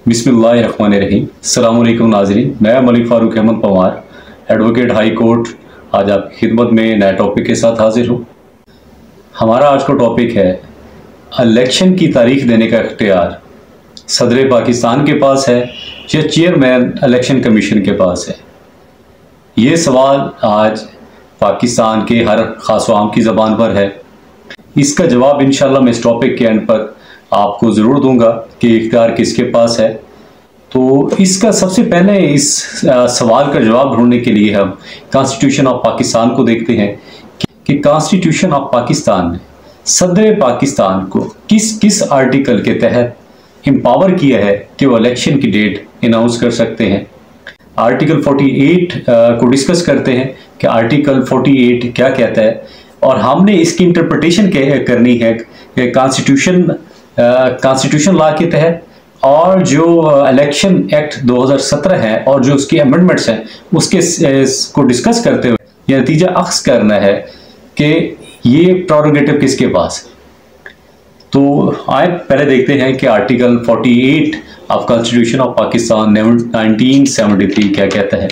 बिस्मिल्लाहिर्रहमानिर्रहीम। अस्सलाम वालेकुम नाज़रीन, मैं Malik Farooq Ahmed Panwar, advocate high court, आज आपकी खिदमत में नए टॉपिक के साथ हाजिर हूँ। हमारा आज का टॉपिक है इलेक्शन की तारीख देने का इख्तियार सदर पाकिस्तान के पास है या चेयरमैन इलेक्शन कमीशन के पास है। ये सवाल आज पाकिस्तान के हर खास आम की ज़बान पर है। इसका जवाब इंशाल्लाह मैं इस टॉपिक के एंड पर आपको ज़रूर दूंगा कि इख्तियार किसके पास है। तो इसका सबसे पहले इस सवाल का जवाब ढूंढने के लिए हम कॉन्स्टिट्यूशन ऑफ पाकिस्तान को देखते हैं कि कॉन्स्टिट्यूशन ऑफ पाकिस्तान ने सदर पाकिस्तान को किस किस आर्टिकल के तहत एम्पावर किया है कि वो इलेक्शन की डेट अनाउंस कर सकते हैं। आर्टिकल 48 को डिस्कस करते हैं कि आर्टिकल 48 क्या कहता है और हमने इसकी इंटरप्रिटेशन करनी है कॉन्स्टिट्यूशन लॉ के तहत और जो इलेक्शन एक्ट 2017 है और जो उसके अमेंडमेंट्स हैं उसके को डिस्कस करते हुए यह नतीजा अख्ज़ करना है कि ये प्रोरोगेटिव किसके पास है। तो आए पहले देखते हैं कि article 48 of constitution of Pakistan 1973 क्या कहता है।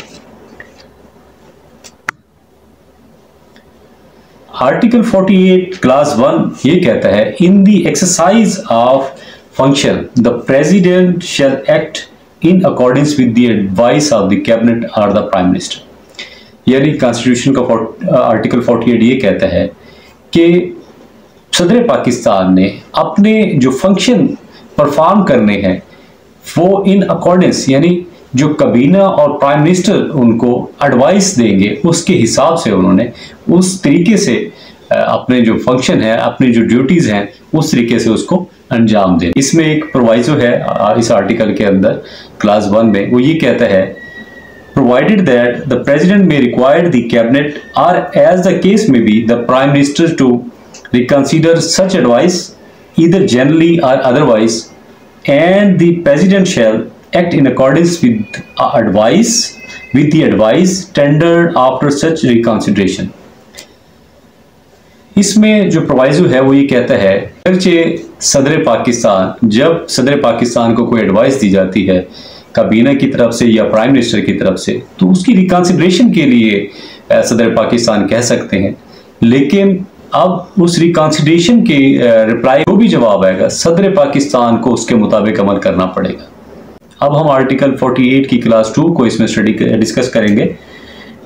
आर्टिकल 48 क्लास 1 ये कहता है, in the exercise of function the president shell act in according with the advice of the cabinet और द प्राइम मिनिस्टर। यानी कॉन्स्टिट्यूशन का आर्टिकल 48 ये कहता है कि सदर पाकिस्तान ने अपने जो फंक्शन परफॉर्म करने हैं वो इन अकॉर्डेंस यानी जो कबीना और प्राइम मिनिस्टर उनको एडवाइस देंगे उसके हिसाब से उन्होंने उस तरीके से अपने जो फंक्शन है अपनी जो ड्यूटीज़ हैं उस तरीके से उसको अंजाम दें। इसमें एक प्रोवाइजो है इस आर्टिकल के अंदर क्लास 1 में, वो ये कहता है, provided that the president may required the cabinet or as the case may be the prime minister to reconsider such advice either generally or otherwise and the president shall act in accordance with the advice tendered after such reconsideration। इसमें जो proviso है वो ये कहता है सदर पाकिस्तान जब सदर पाकिस्तान को कोई एडवाइस दी जाती है काबीना की तरफ से या प्राइम मिनिस्टर की तरफ से तो उसकी रिकंसिडरेशन के लिए सदर पाकिस्तान कह सकते हैं, लेकिन अब उस रिकंसिडरेशन के रिप्लाई जो भी जवाब आएगा सदर पाकिस्तान को उसके मुताबिक अमल करना पड़ेगा। अब हम आर्टिकल 48 की क्लास 2 को इसमें डिस्कस करेंगे।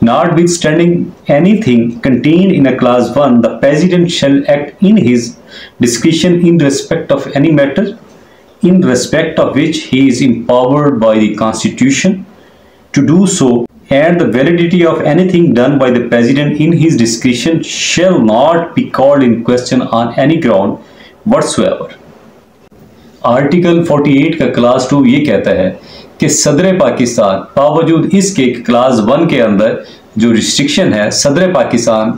Notwithstanding anything contained in a class 1, the president shall act in his discretion in respect of any matter in respect of which he is empowered by the Constitution to do so, and the validity of anything done by the president in his discretion shall not be called in question on any ground whatsoever। Article 48 का class 2 ये कहता है कि सदर पाकिस्तान बावजूद इसके clause 1 के अंदर जो रिस्ट्रिक्शन है सदर पाकिस्तान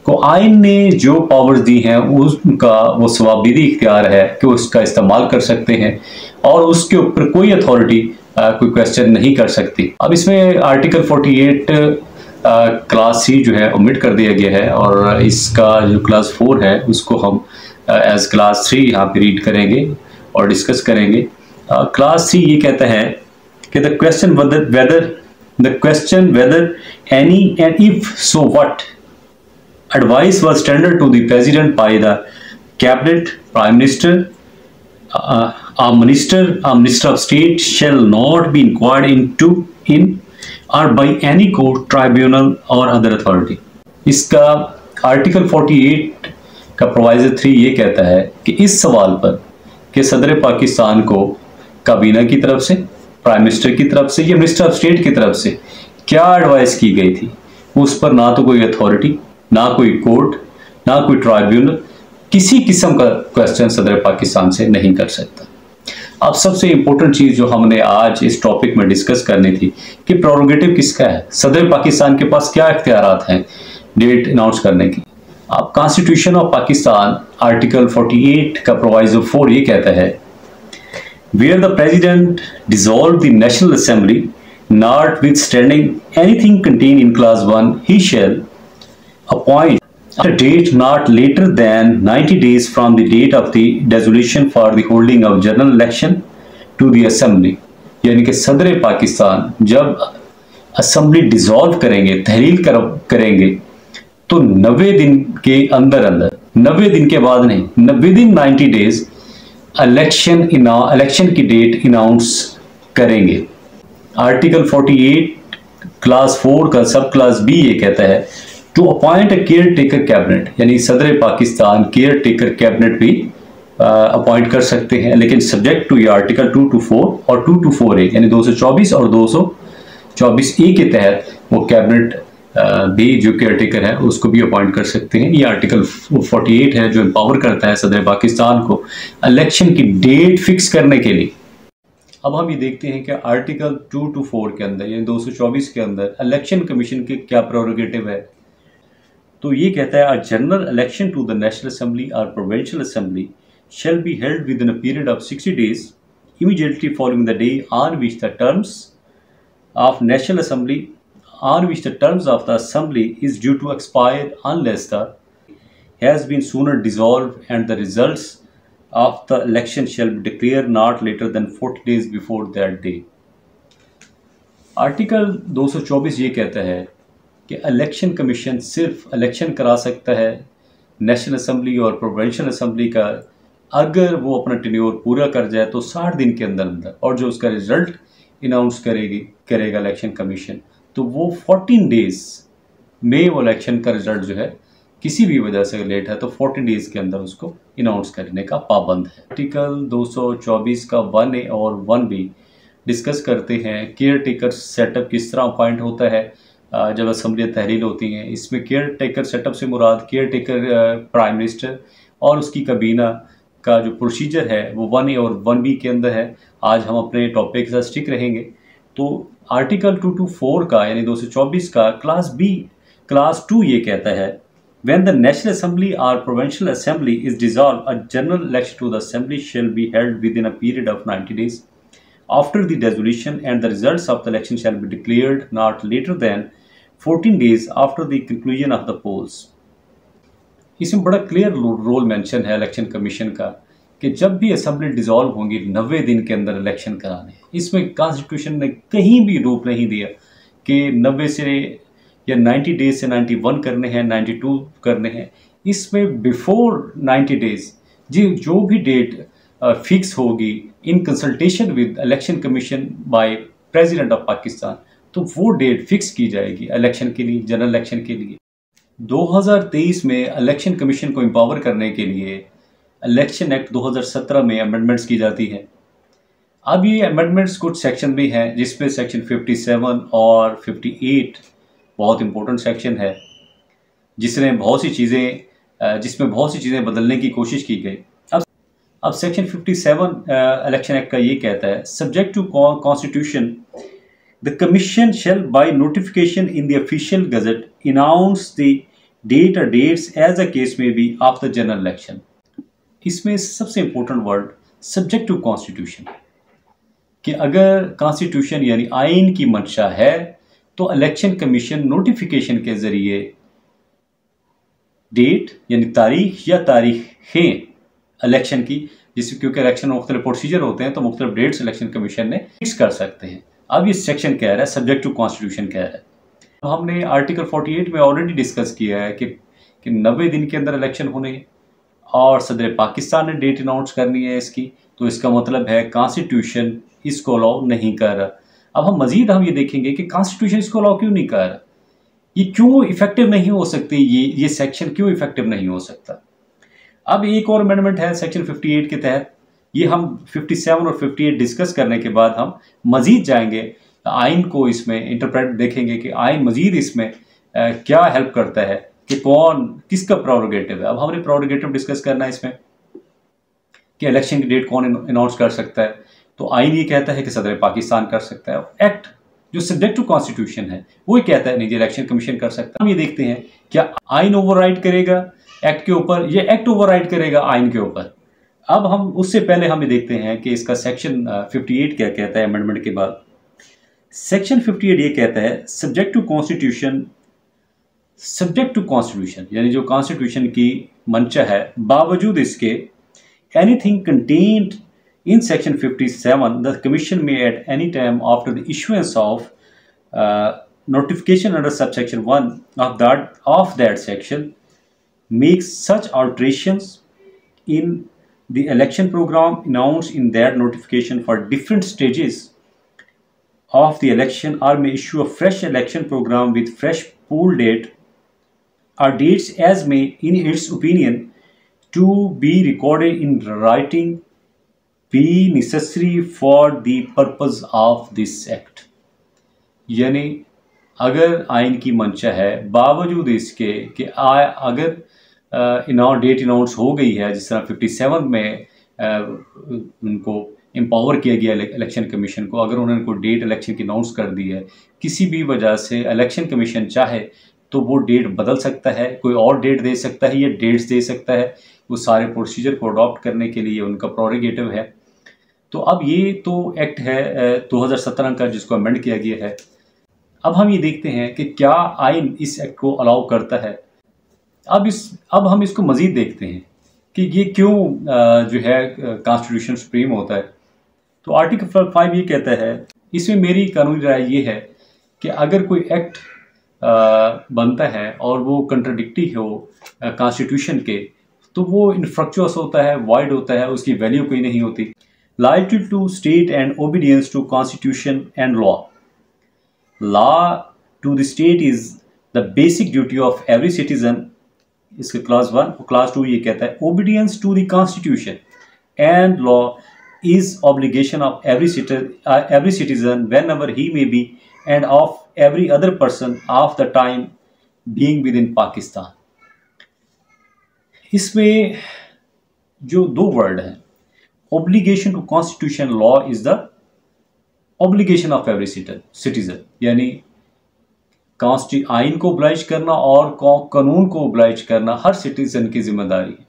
को आइन ने जो पावर्स दी हैं उनका वो सवाबदीदी इख्तियार है कि उसका इस्तेमाल कर सकते हैं और उसके ऊपर कोई अथॉरिटी कोई क्वेश्चन नहीं कर सकती। अब इसमें आर्टिकल 48 क्लास C जो है ओमिट कर दिया गया है और इसका जो क्लास 4 है उसको हम एज क्लास 3 यहाँ पे रीड करेंगे और डिस्कस करेंगे। क्लास C ये कहता है कि the question whether any and if so what advice was tendered to the president by the cabinet prime minister a minister of state shall not be inquired into in or by any court, tribunal or other authority। इसका article 48 का proviso 3 ये कहता है कि इस सवाल पर कि सदर पाकिस्तान को काबीना की तरफ से प्राइम मिनिस्टर की तरफ से या मिनिस्टर ऑफ स्टेट की तरफ से क्या एडवाइस की गई थी उस पर ना तो कोई अथॉरिटी ना कोई कोर्ट ना कोई ट्राइब्यूनल किसी किस्म का क्वेश्चन सदर पाकिस्तान से नहीं कर सकता। अब सबसे इंपॉर्टेंट चीज़ जो हमने आज इस टॉपिक में डिस्कस करनी थी कि प्रोरोगेटिव किसका है, सदर पाकिस्तान के पास क्या इख्तियारात हैं डेट अनाउंस करने की। अब कॉन्स्टिट्यूशन ऑफ पाकिस्तान आर्टिकल 48 का प्रोवाइजो 4 ये कहता है, where the president dissolve the national assembly notwithstanding anything contain in clause 1 he shall appoint a date not later than 90 days from the date of the dissolution for the holding of general election to the assembly यानी कि सदर पाकिस्तान जब assembly dissolve करेंगे, तहलील करेंगे, तो 90 दिन के अंदर अंदर, 90 दिन के बाद नहीं, विद इन 90 डेज इलेक्शन की डेट अनाउंस करेंगे। आर्टिकल 48 क्लास 4 का सब क्लास बी ये कहता है to appoint a caretaker cabinet, यानी सदर पाकिस्तान केयर टेकर कैबिनेट भी अपॉइंट कर सकते हैं, लेकिन सब्जेक्ट टू ये आर्टिकल 2 to 4 और 2 to 4A यानी 224 और 224A के तहत वो कैबिनेट भी जो केयर टेकर है उसको भी अपॉइंट कर सकते हैं। ये आर्टिकल 48 है जो एम्पावर करता है सदर पाकिस्तान को इलेक्शन की डेट फिक्स करने के लिए। अब हम ये देखते हैं कि आर्टिकल 2 to 4 के अंदर यानी 224 के अंदर इलेक्शन कमीशन के क्या प्रोरोगेटिव है। तो ये कहता है a general election to the national assembly और provincial assembly shall be held within a period of 60 days immediately following the day on which the terms of National Assembly is due to expire unless the has been sooner dissolved and the results of the election shall be declared not later than 40 days before that day। Article 224 ये कहता है कि election commission सिर्फ election करा सकता है national assembly और provincial assembly का अगर वो अपना टेन्योर पूरा कर जाए तो 60 दिन के अंदर अंदर, और जो उसका रिजल्ट अनाउंस करेगा इलेक्शन कमीशन, तो वो 14 डेज में वो इलेक्शन का रिजल्ट जो है किसी भी वजह से लेट है तो 14 डेज के अंदर उसको अनाउंस करने का पाबंद है। आर्टिकल 224 का 1A और 1B डिस्कस करते हैं केयर टेकर सेटअप किस तरह अपॉइंट होता है जब असेंबली तहरील होती हैं। इसमें केयर टेकर सेटअप से मुराद केयर टेकर प्राइम मिनिस्टर और उसकी kabina का जो प्रोसीजर है वो 1A और 1B के अंदर है। आज हम अपने टॉपिक के साथ स्टिक रहेंगे। तो आर्टिकल 2 to 4 का यानी 224 का क्लास 2 ये कहता है When the National Assembly or Provincial Assembly is dissolved, a general election to the Assembly shall be held within a period of 90 days after the dissolution, and the results of the election shall be declared not later than 14 days after the conclusion of the polls। इसमें बड़ा clear role mention है election commission का कि जब भी assembly dissolve होंगी 90 दिन के अंदर इलेक्शन कराने। इसमें कॉन्स्टिट्यूशन ने कहीं भी रूप नहीं दिया कि 90 से या 90 डेज से 91 करने हैं, 92 करने हैं। इसमें बिफोर 90 डेज जो भी डेट फिक्स होगी in consultation with election commission by president of Pakistan, तो वो डेट फिक्स की जाएगी इलेक्शन के लिए, जनरल इलेक्शन के लिए। 2023 में इलेक्शन कमीशन को एम्पावर करने के लिए इलेक्शन एक्ट 2017 में अमेंडमेंट्स की जाती है। अब ये अमेंडमेंट्स कुछ सेक्शन भी हैं जिसमें सेक्शन 57 और 58 बहुत इंपॉर्टेंट सेक्शन है जिसमें बहुत सी चीज़ें बदलने की कोशिश की गई। अब सेक्शन 57 इलेक्शन एक्ट का ये कहता है subject to constitution the commission shall by notification in the official gazette announce the date or dates as the case may be of the general election। इसमें सबसे important word subject to constitution, कि अगर constitution यानी आइन की मंशा है तो इलेक्शन कमीशन नोटिफिकेशन के जरिए डेट यानी तारीख या तारीखें इलेक्शन की, जिससे क्योंकि इलेक्शन में मुख्तलिफ प्रोसीजर होते हैं तो मुख्तलिफ डेट्स इलेक्शन कमीशन ने फिक्स कर सकते हैं। अब ये सेक्शन कह रहा है सब्जेक्ट टू कॉन्स्टिट्यूशन कह रहा है। तो हमने आर्टिकल 48 में ऑलरेडी डिस्कस किया है कि 90 दिन के अंदर इलेक्शन होने और सदर पाकिस्तान ने डेट अनाउंस करनी है इसकी, तो इसका मतलब है कॉन्स्टिट्यूशन इसको अलाउ नहीं कर रहा। अब हम ये देखेंगे कि कॉन्स्टिट्यूशन इसको अलाउ क्यों नहीं कर रहा, ये क्यों इफेक्टिव नहीं हो सकती, ये सेक्शन क्यों इफेक्टिव नहीं हो सकता। अब एक और अमेंडमेंट है सेक्शन 58 के तहत, ये हम 57 और 58 डिस्कस करने के बाद हम मजीद जाएंगे आइन को, इसमें इंटरप्रेट देखेंगे कि आइन मजीद इसमें क्या हेल्प करता है कि किसका प्रोरोगेटिव है। अब हमने प्रोरोगेटिव डिस्कस करना है इसमें कि इलेक्शन की डेट कौन अनाउंस कर सकता है। तो आइन ये कहता है कि सदर पाकिस्तान कर सकता है। एक्ट जो सब्जेक्ट टू कॉन्स्टिट्यूशन है वो ये कहता है नहीं, इलेक्शन कमीशन कर सकता है। हम ये देखते हैं क्या आइन ओवरराइड करेगा एक्ट के ऊपर, ये एक्ट ओवरराइड करेगा आइन के ऊपर। अब हम उससे पहले हम ये देखते हैं कि इसका सेक्शन 58 क्या कहता है। अमेंडमेंट के बाद सेक्शन 58 ये कहता है सब्जेक्ट टू कॉन्स्टिट्यूशन यानी जो कॉन्स्टिट्यूशन की मंशा है बावजूद इसके anything contained In section 57, the commission may at any time after the issuance of notification under subsection 1 of that section make such alterations in the election program announced in that notification for different stages of the election, or may issue a fresh election program with fresh poll date or dates as may, in its opinion, to be recorded in writing be necessary for the purpose of this act. यानी अगर आइन की मंशा है बावजूद इसके कि अगर डेट अनाउंस हो गई है, जिस तरह 57 में उनको एम्पावर किया गया इलेक्शन कमीशन को, अगर उन्होंने कोई डेट इलेक्शन की अनाउंस कर दी है, किसी भी वजह से इलेक्शन कमीशन चाहे तो वो डेट बदल सकता है, कोई और डेट दे सकता है या डेट्स दे सकता है, वो सारे प्रोसीजर को अडॉप्ट करने के लिए उनका प्रोरोगेटिव है। तो अब ये तो एक्ट है 2017 का जिसको अमेंड किया गया है। अब हम ये देखते हैं कि क्या आइन इस एक्ट को अलाउ करता है। अब हम इसको मज़ीद देखते हैं कि ये क्यों जो है कॉन्स्टिट्यूशन सुप्रीम होता है। तो आर्टिकल 5 ये कहता है, इसमें मेरी कानूनी राय ये है कि अगर कोई एक्ट बनता है और वो कंट्राडिक्टी हो कॉन्स्टिट्यूशन के, तो वो इनफ्रक्चुअस होता है, वाइड होता है, उसकी वैल्यू कोई नहीं होती। Loyalty to state and obedience to constitution and law. Law to the state is the basic duty of every citizen, इसके क्लास 1 और क्लास 2 ये कहता है obedience to the constitution and law is obligation of every citizen whenever he may be and of every other person of the time being within Pakistan। इसमें जो दो word हैं, obligation to constitution law is the obligation of every citizen, यानी आइन को oblige करना और कानून को oblige करना हर सिटीजन की जिम्मेदारी है।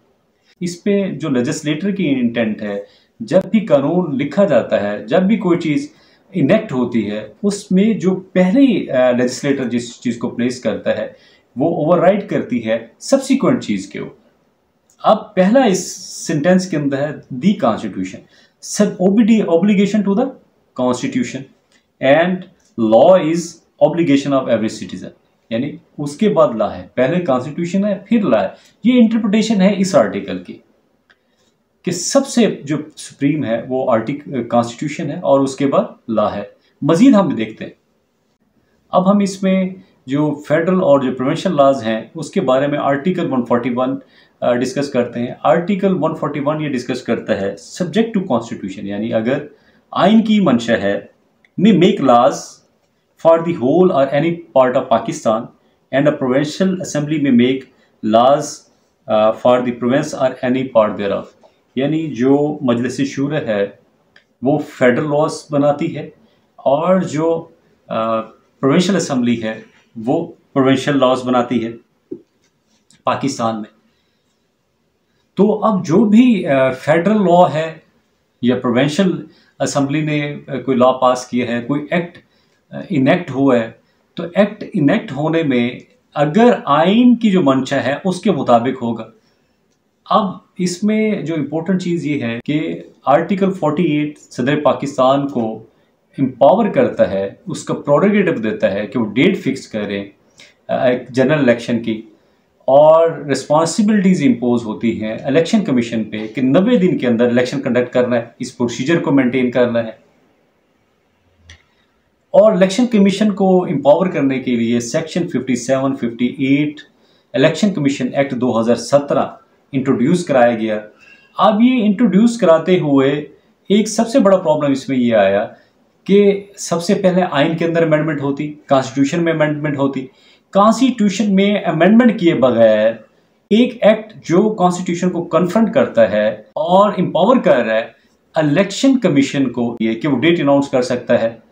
इस पे जो लेजिस्लेटर की इंटेंट है, जब भी कानून लिखा जाता है, जब भी कोई चीज़ इनेक्ट होती है, उसमें जो पहले लेजिस्लेटर जिस चीज़ को प्लेस करता है वो ओवरराइड करती है सब्सिक्वेंट चीज़ के ऊपर। अब पहला इस सेंटेंस के अंदर है दी कॉन्स्टिट्यूशन, सब obligation to the constitution and law is obligation of every citizen, यानी उसके बाद लॉ है, पहले कॉन्स्टिट्यूशन है फिर लॉ है। ये इंटरप्रिटेशन है इस आर्टिकल की कि सबसे जो सुप्रीम है वो आर्टिकल कॉन्स्टिट्यूशन है और उसके बाद लॉ है। मजीद हम देखते हैं। अब हम इसमें जो फेडरल और जो प्रोविंशियल लॉज हैं उसके बारे में आर्टिकल 141 डिस्कस करते हैं। आर्टिकल 141 ये डिस्कस करता है सब्जेक्ट टू कॉन्स्टिट्यूशन, यानी अगर आइन की मंशा है may make laws for the whole और any part of Pakistan and a provincial assembly may make laws for the province और एनी पार्ट देयर ऑफ, यानी जो मजलिस शूरा है वो फेडरल लॉज बनाती है और जो प्रोविंशियल असेंबली है वो प्रोविंशियल लॉज बनाती है पाकिस्तान में। तो अब जो भी फेडरल लॉ है या प्रोविंशियल असेंबली ने कोई लॉ पास किया है, कोई एक्ट इनेक्ट हुआ है, तो एक्ट इनेक्ट होने में अगर आइन की जो मंशा है उसके मुताबिक होगा। अब इसमें जो इम्पोर्टेंट चीज़ ये है कि आर्टिकल 48 सदर पाकिस्तान को एम्पावर करता है, उसका प्रोरोगेटिव देता है कि वो डेट फिक्स करें एक जनरल इलेक्शन की, और रिस्पॉन्सिबिलिटीज़ इम्पोज होती हैं इलेक्शन कमीशन पे कि 90 दिन के अंदर इलेक्शन कंडक्ट करना है, इस प्रोसीजर को मेंटेन करना है। और इलेक्शन कमीशन को एम्पावर करने के लिए section 57, 58 election commission act 2017 introduce कराया गया। अब ये इंट्रोड्यूस कराते हुए एक सबसे बड़ा प्रॉब्लम इसमें ये आया कि सबसे पहले आइन के अंदर अमेंडमेंट होती, कॉन्स्टिट्यूशन में अमेंडमेंट होती। कॉन्स्टिट्यूशन में अमेंडमेंट किए बगैर एक एक्ट जो कॉन्स्टिट्यूशन को कन्फ्रंट करता है और एम्पावर कर रहा है इलेक्शन कमीशन को ये कि वो डेट अनाउंस कर सकता है,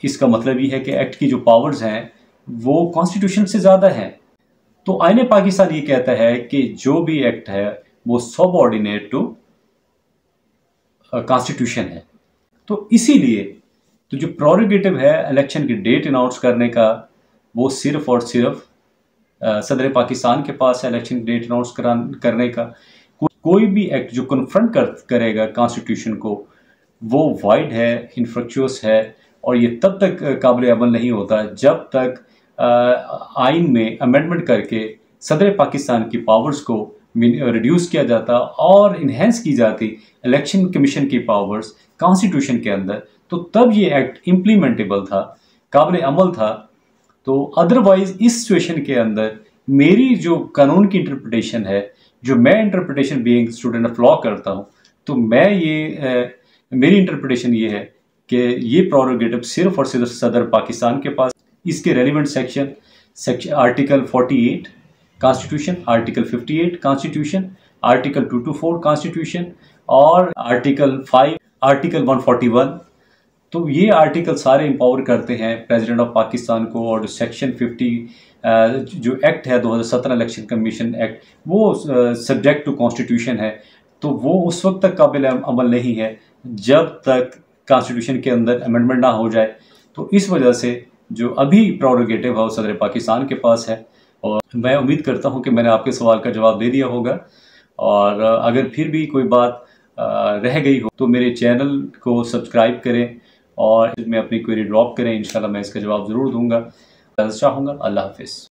इसका मतलब ये है कि एक्ट की जो पावर्स हैं वो कॉन्स्टिट्यूशन से ज़्यादा हैं। तो आईन पाकिस्तान ये कहता है कि जो भी एक्ट है वो सबऑर्डिनेट टू कॉन्स्टिट्यूशन है। तो इसीलिए तो जो प्रोरोगेटिव है इलेक्शन की डेट अनाउंस करने का वो सिर्फ और सिर्फ सदर पाकिस्तान के पास है, इलेक्शन की डेट अनाउंस करने का। कोई भी एक्ट जो कन्फ्रंट करेगा कॉन्स्टिट्यूशन को वो वाइड है, इनफ्रक्चुअस है, और ये तब तक काबिल अमल नहीं होता जब तक आइन में अमेंडमेंट करके सदर पाकिस्तान की पावर्स को रिड्यूस किया जाता और इन्हेंस की जाती इलेक्शन कमीशन की पावर्स कॉन्स्टिट्यूशन के अंदर, तो तब ये एक्ट इम्प्लीमेंटेबल था, काबिल अमल था। तो अदरवाइज इस सिचुएशन के अंदर मेरी जो कानून की इंटरप्रिटेशन है, जो मैं interpretation being student of law करता हूँ, तो मैं मेरी इंटरप्रिटेशन ये है कि ये प्रोरोगेटिव सिर्फ और सिर्फ सदर पाकिस्तान के पास। इसके relevant section article 48 constitution, article 58 constitution, article 224 constitution और आर्टिकल 5, आर्टिकल 141, तो ये आर्टिकल सारे एम्पावर करते हैं प्रेसिडेंट ऑफ पाकिस्तान को। और सेक्शन 50 जो एक्ट है 2017 इलेक्शन कमीशन एक्ट, वो सब्जेक्ट टू कॉन्स्टिट्यूशन है, तो वो उस वक्त तक काबिल अमल नहीं है जब तक कॉन्स्टिट्यूशन के अंदर अमेंडमेंट ना हो जाए। तो इस वजह से जो अभी प्रोरोगेटिव है वो सदर पाकिस्तान के पास है। और मैं उम्मीद करता हूं कि मैंने आपके सवाल का जवाब दे दिया होगा, और अगर फिर भी कोई बात रह गई हो तो मेरे चैनल को सब्सक्राइब करें और मैं अपनी क्वेरी ड्रॉप करें। इंशाल्लाह मैं इसका जवाब ज़रूर दूंगा। चाहूँगा। अल्लाह हाफिज़।